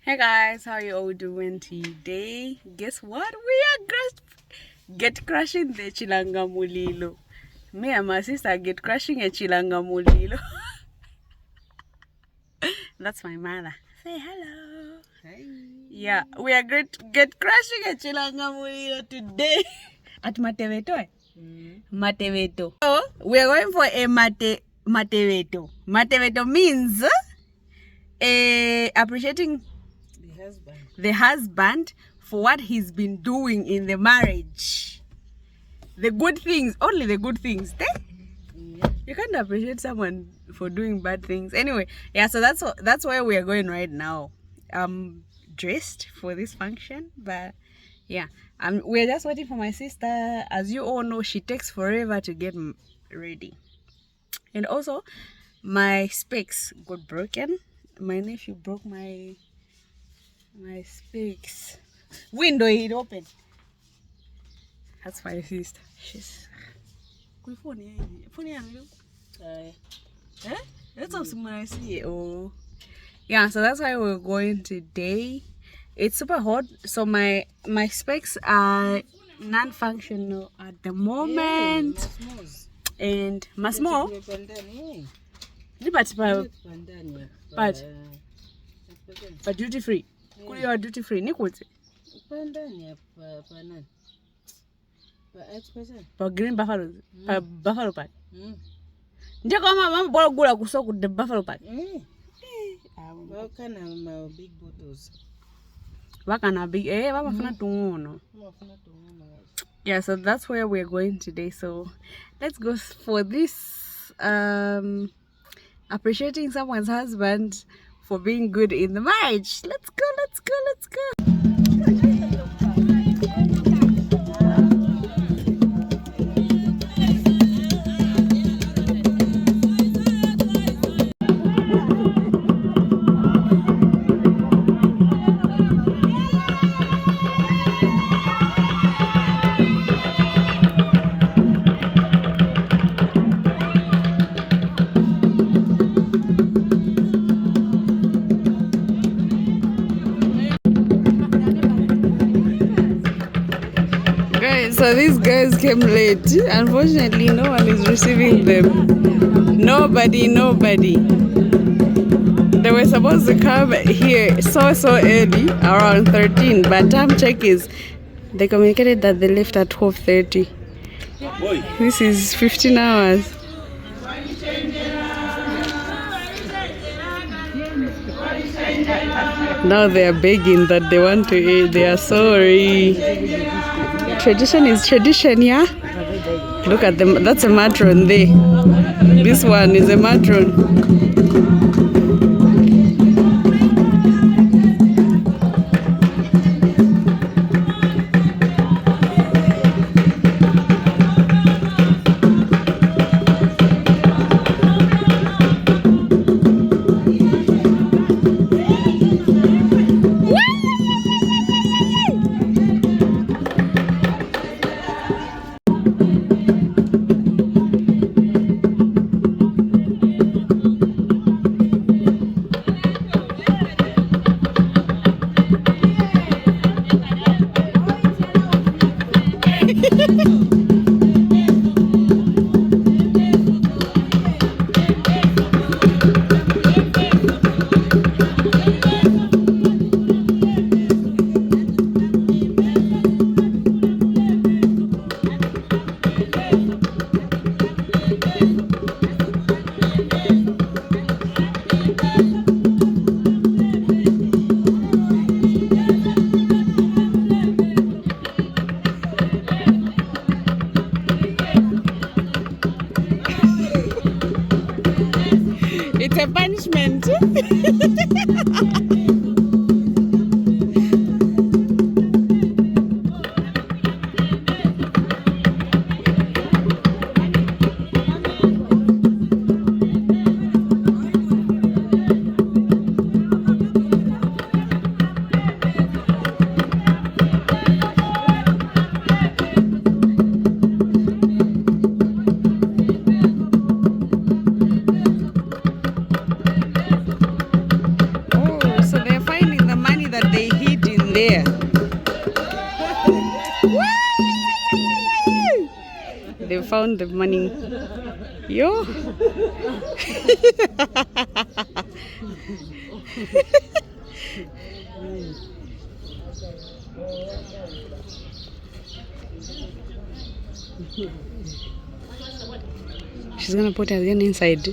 Hey guys, how you all doing today? Guess what? We are get crashing the Chilanga Mulilo. Me and my sister get crashing a Chilanga Mulilo. That's my mother. Say hello. Hi. Yeah, we are get crashing a Chilanga Mulilo today at Matebeto. Matebeto. So we are going for a Matebeto. Matebeto means appreciating the husband for what he's been doing in the marriage. The good things, only the good things. You can't appreciate someone for doing bad things. Anyway, yeah, so that's where we are going right now. I'm dressed for this function, but yeah, we're just waiting for my sister. As you all know, she takes forever to get ready. And also, my specs got broken. My nephew broke my specs. Window it open. That's my sister. She's funny. That's awesome. I see. Oh, yeah. So that's why we're going today. It's super hot, so my specs are non-functional at the moment. And masmo. But duty free. Could you duty free? Nikute. For green buffalo. Buffalo pack. Nje kama mama bora gula kusoku the buffalo pack. Big bottles. Wakana big wafuna tungono. Yeah, so that's where we're going today. So let's go for this appreciating someone's husband for being good in the marriage. Let's go. So these guys came late. Unfortunately, no one is receiving them. Nobody. They were supposed to come here so early, around 13, but time check is they communicated that they left at 12:30. This is 15 hours. Now they are begging that they want to eat. They are sorry. Tradition is tradition, yeah? Look at them. That's a matron there. This one is a matron. there. They found the money. Yo. She's gonna put her gun inside.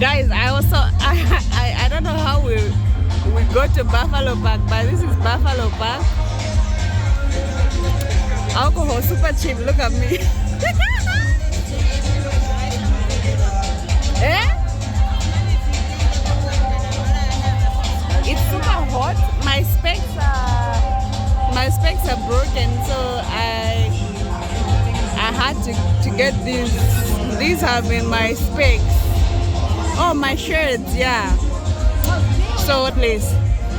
Guys, I don't know how we go to Buffalo Park, but this is Buffalo Park. Alcohol super cheap, look at me. Eh? It's super hot. My specs are broken, so I had to get these. These have been my specs. Oh, my shirts, yeah. So please.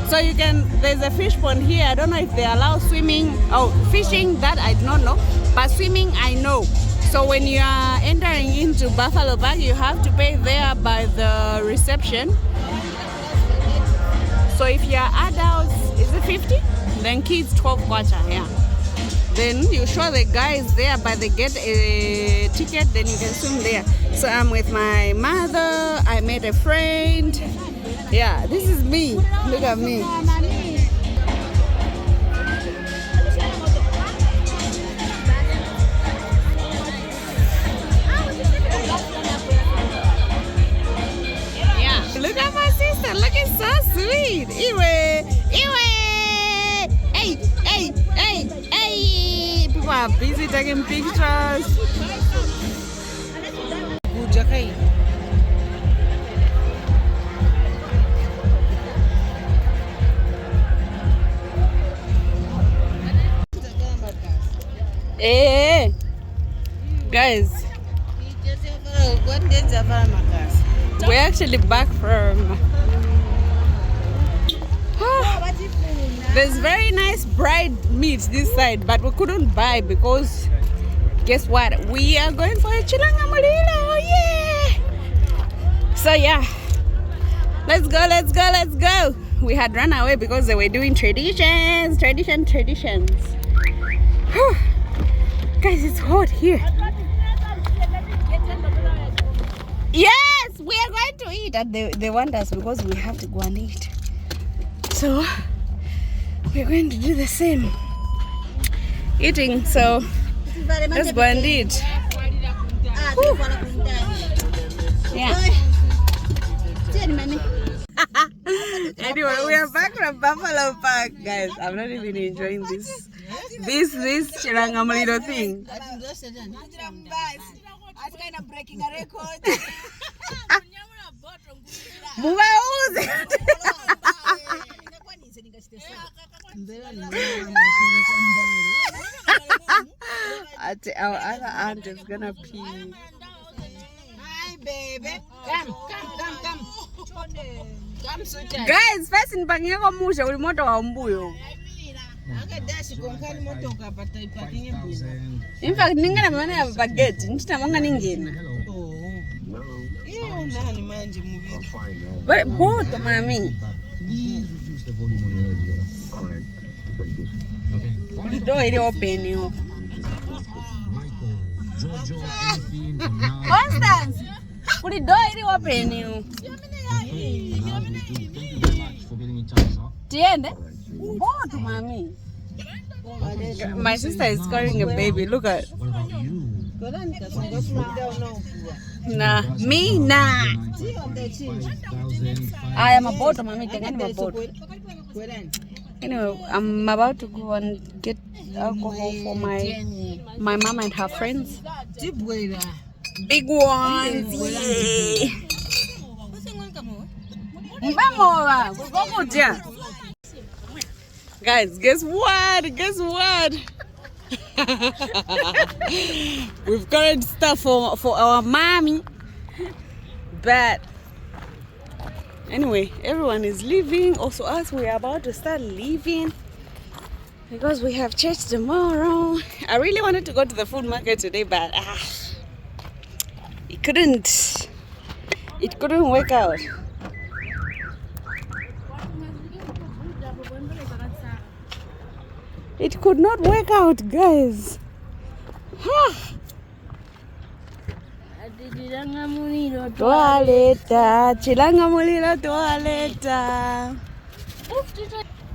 So you can, there's a fish pond here. I don't know if they allow swimming. Oh, fishing, that I do not know. But swimming, I know. So when you are entering into Buffalo Park, you have to pay there by the reception. So if you are adults, is it 50? Then kids 12 kwacha, yeah. Then you show the guys there, but they get a ticket, then you can swim there. So I'm with my mother, I met a friend. Yeah, this is me. Look at me. Yeah, look at my sister, looking so sweet. Iwe, Iwe. Hey, hey, hey, hey. People are busy taking pictures. Hey, guys, we're actually back from there's very nice bride meat this side, but we couldn't buy because guess what, we are going for a chilanga mulilo. Oh yeah. So yeah, Let's go, let's go, let's go. We had run away because they were doing traditions. Whew. Guys, it's hot here. Yes, we are going to eat. And they want us because we have to go and eat. So, we're going to do the same. Eating, so let's go and eat. Whew. Yeah. Anyway, we are back from Buffalo Park, guys. I'm not even enjoying this chirangamuliro thing. That's kind of breaking a record. Our other aunt is gonna pee. Hi, baby. Come. Come, sweetheart. Guys, first in Bangeko Musha, we moto wa mbuyo. In fact, ningana mwana ya baguette, nchita mwanga ningena. But both, mami. The door is open, you. Constance, the door is open, you. Tiende? Both, mami. My sister is carrying a baby. Look at. Nah, me nah. I am about to mommy. Anyway, I'm about to go and get alcohol for my mom and her friends. Big ones. Yeah. Guys, guess what? We've got stuff for our mommy. But anyway, everyone is leaving. Also us, we are about to start leaving because we have church tomorrow. I really wanted to go to the food market today, but it couldn't work out. It could not work out, guys.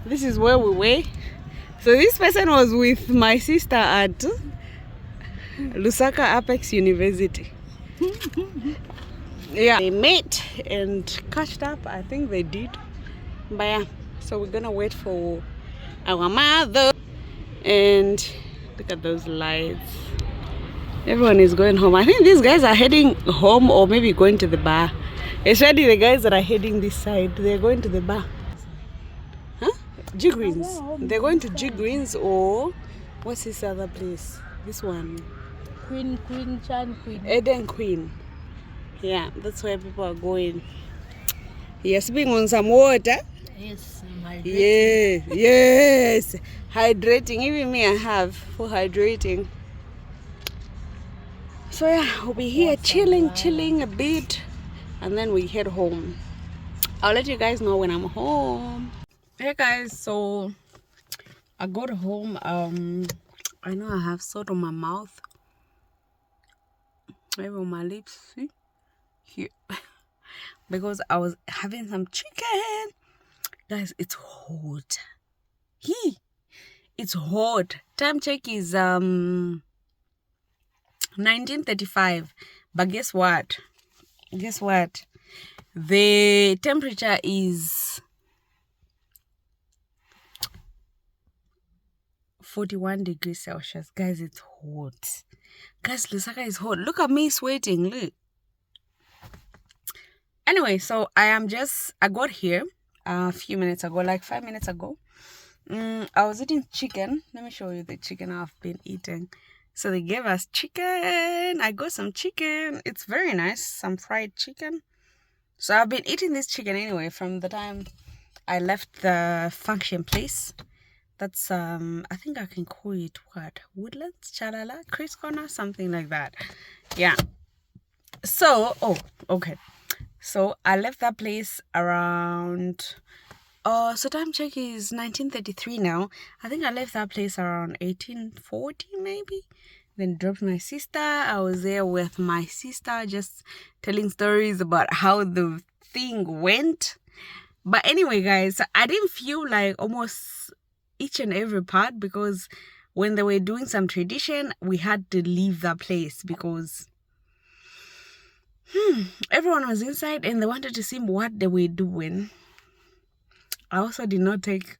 This is where we were. So this person was with my sister at Lusaka Apex University. Yeah, they met and catched up. I think they did. But yeah, so we're gonna wait for our mother. And look at those lights. Everyone is going home. I think these guys are heading home or maybe going to the bar. Especially the guys that are heading this side, they're going to the bar. Huh? G Greens. They're going to G Greens or what's this other place? This one. Queen. Eden Queen. Yeah, that's where people are going. Yes, being on some water. Yes, yes. Hydrating. Even me, I have for hydrating. So yeah, we'll be here chilling a bit, and then we head home. I'll let you guys know when I'm home. Hey guys, so I got home. I know I have salt on my mouth, maybe on my lips. See here, because I was having some chicken. Guys, it's hot. It's hot. Time check is 19:35. But guess what? The temperature is 41 degrees Celsius. Guys, it's hot. Guys, Lusaka is hot. Look at me sweating. Look. Anyway, so I got here a few minutes ago, like 5 minutes ago. I was eating chicken. Let me show you the chicken I've been eating. So they gave us chicken. I got some chicken. It's very nice. Some fried chicken. So I've been eating this chicken anyway from the time I left the function place. That's I think I can call it what? Woodlands? Chalala? Chris Corner? Something like that. Yeah. So, okay. So I left that place around so time check is 1933 now. I think I left that place around 1840 maybe. Then dropped my sister. I was there with my sister just telling stories about how the thing went. But anyway, guys, I didn't feel like almost each and every part, because when they were doing some tradition, we had to leave that place because everyone was inside and they wanted to see what they were doing. I also did not take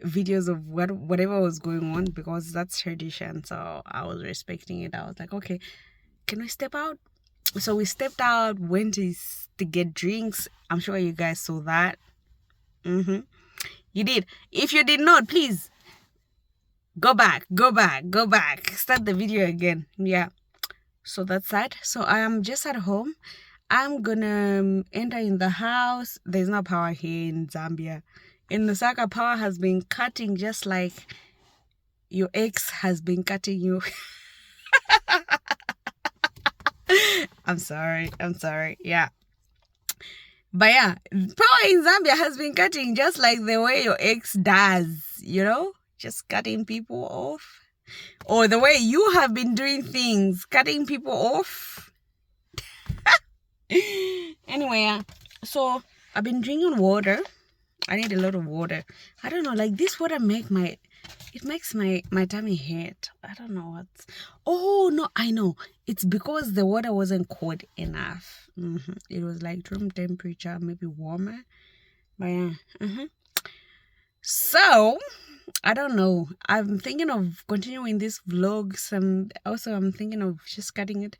videos of whatever was going on because that's tradition. So I was respecting it. I was like, okay, can we step out? So we stepped out, went to get drinks. I'm sure you guys saw that. You did. If you did not, please go back, start the video again. Yeah, so that's that. So I am just at home. I'm gonna enter in the house. There's no power here in Zambia. In Lusaka, power has been cutting just like your ex has been cutting you. I'm sorry. Yeah. But yeah, power in Zambia has been cutting just like the way your ex does, just cutting people off. Or the way you have been doing things, cutting people off. Anyway, yeah. So I've been drinking water. I need a lot of water. I don't know, like this water makes my tummy hurt. I don't know what's. Oh no, I know. It's because the water wasn't cold enough. It was like room temperature, maybe warmer. But yeah. So I don't know. I'm thinking of continuing this vlog. I'm thinking of just cutting it.